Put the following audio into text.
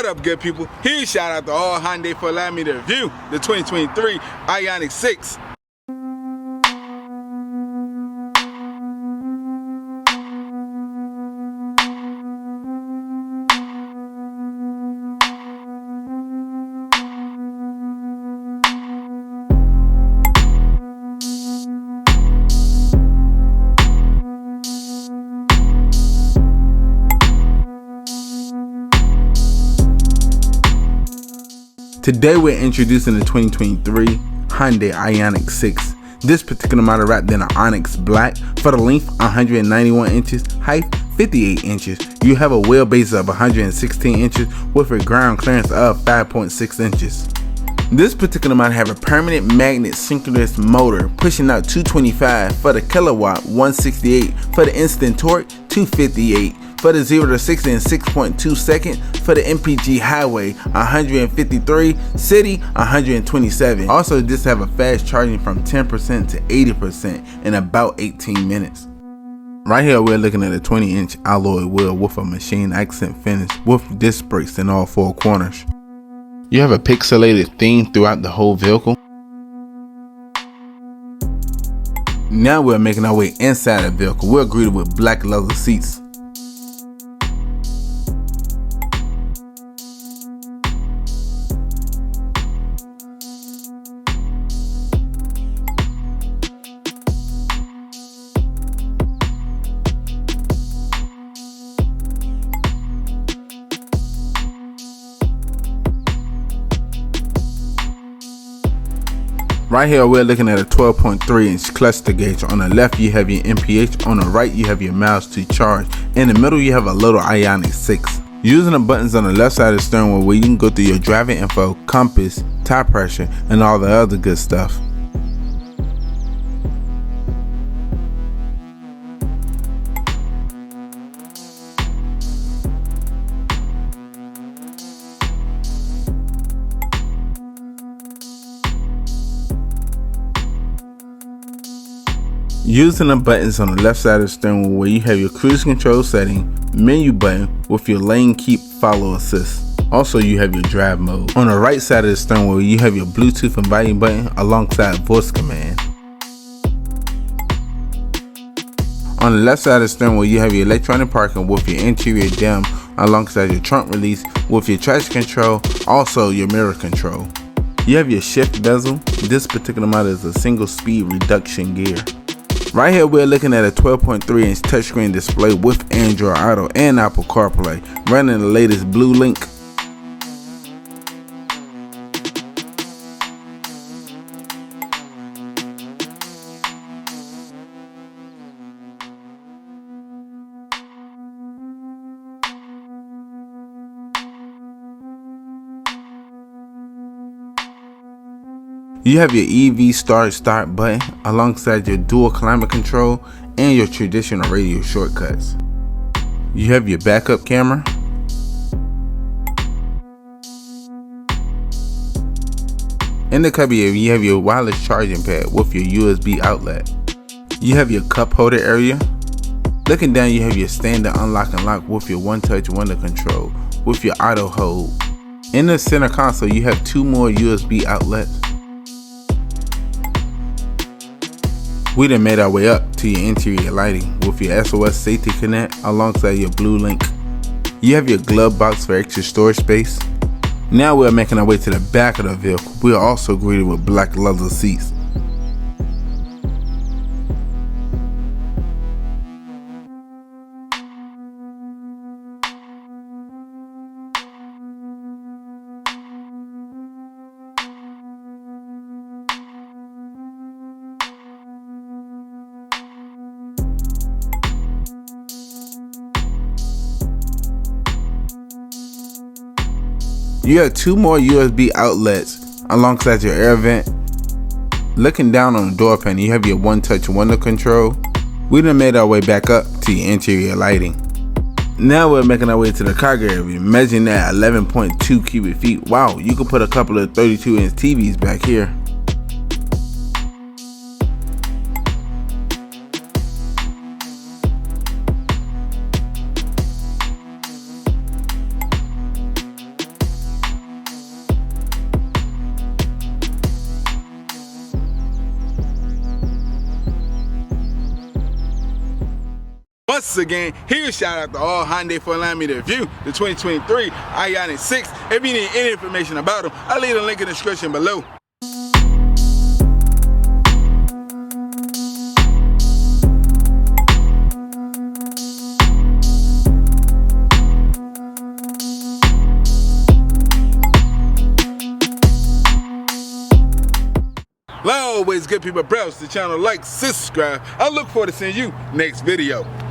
What up, good people? Huge shout out to all Hyundai for allowing me to review the 2023 IONIQ 6. Today we're introducing the 2023 Hyundai IONIQ 6. This particular model wrapped in an onyx black. For the length, 191 inches, height 58 inches. You have a wheelbase of 116 inches with a ground clearance of 5.6 inches. This particular model have a permanent magnet synchronous motor pushing out 225 for the kilowatt, 168 for the instant torque, 258 for the 0 to 60 in 6.2 seconds, for the MPG highway 153, city 127. Also, this have a fast charging from 10% to 80% in about 18 minutes. Right here we're looking at a 20-inch alloy wheel with a machine accent finish with disc brakes in all four corners. You have a pixelated theme throughout the whole vehicle. Now we're making our way inside the vehicle. We're greeted with black leather seats. Right here we're looking at a 12.3 inch cluster gauge. On the left you have your MPH, on the right you have your miles to charge. In the middle you have a little IONIQ 6. Using the buttons on the left side of the steering wheel where you can go through your driving info, compass, tire pressure, and all the other good stuff. Using the buttons on the left side of the steering wheel where you have your cruise control setting, menu button with your lane keep follow assist. Also you have your drive mode. On the right side of the steering wheel you have your Bluetooth and volume button alongside voice command. On the left side of the steering wheel you have your electronic parking with your interior dim alongside your trunk release with your traction control, also your mirror control. You have your shift bezel. This particular model is a single speed reduction gear. Right here we're looking at a 12.3 inch touchscreen display with Android Auto and Apple CarPlay, running the latest Blue Link. You have your EV start button alongside your dual climate control and your traditional radio shortcuts. You have your backup camera. In the cubby area you have your wireless charging pad with your USB outlet. You have your cup holder area. Looking down you have your standard unlock and lock with your one-touch window control with your auto hold. In the center console you have two more USB outlets. We done made our way up to your interior lighting with your SOS Safety Connect alongside your Blue Link. You have your glove box for extra storage space. Now we're making our way to the back of the vehicle. We are also greeted with black leather seats. You have two more USB outlets alongside your air vent. Looking down on the door panel, you have your one-touch window control. We done made our way back up to your interior lighting. Now we're making our way to the cargo area, measuring at 11.2 cubic feet. Wow, you can put a couple of 32-inch TVs back here. Once again, huge shout out to all Hyundai for allowing me to review the 2023 IONIQ 6. If you need any information about them, I'll leave a link in the description below. Like always, good people, browse the channel, like, subscribe. I look forward to seeing you next video.